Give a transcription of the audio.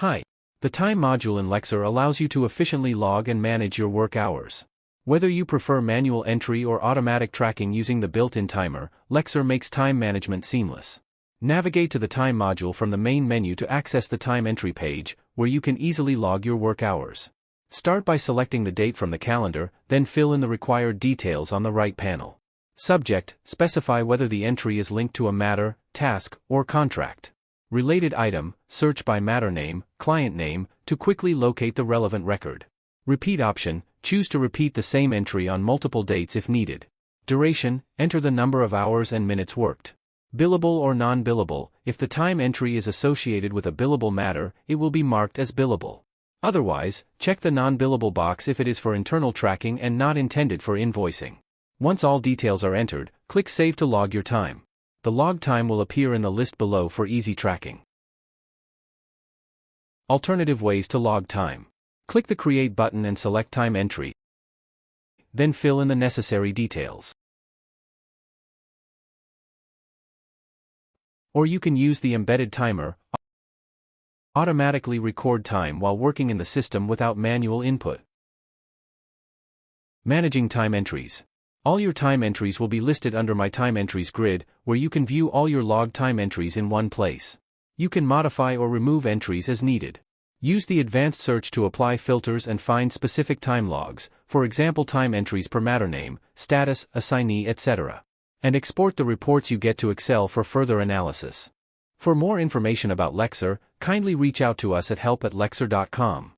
Hi. The Time module in Lexzur allows you to efficiently log and manage your work hours. Whether you prefer manual entry or automatic tracking using the built-in timer, Lexzur makes time management seamless. Navigate to the Time module from the main menu to access the time entry page, where you can easily log your work hours. Start by selecting the date from the calendar, then fill in the required details on the right panel. Subject: specify whether the entry is linked to a matter, task, or contract. Related item: search by matter name, client name, to quickly locate the relevant record. Repeat option: choose to repeat the same entry on multiple dates if needed. Duration: enter the number of hours and minutes worked. Billable or non-billable: if the time entry is associated with a billable matter, it will be marked as billable. Otherwise, check the non-billable box if it is for internal tracking and not intended for invoicing. Once all details are entered, click Save to log your time. The log time will appear in the list below for easy tracking. Alternative ways to log time. Click the Create button and select Time Entry. Then fill in the necessary details. Or you can use the embedded timer, automatically record time while working in the system without manual input. Managing time entries. All your time entries will be listed under My Time Entries grid, where you can view all your logged time entries in one place. You can modify or remove entries as needed. Use the advanced search to apply filters and find specific time logs, for example time entries per matter name, status, assignee, etc. And export the reports you get to Excel for further analysis. For more information about Lexzur, kindly reach out to us at help@lexzur.com.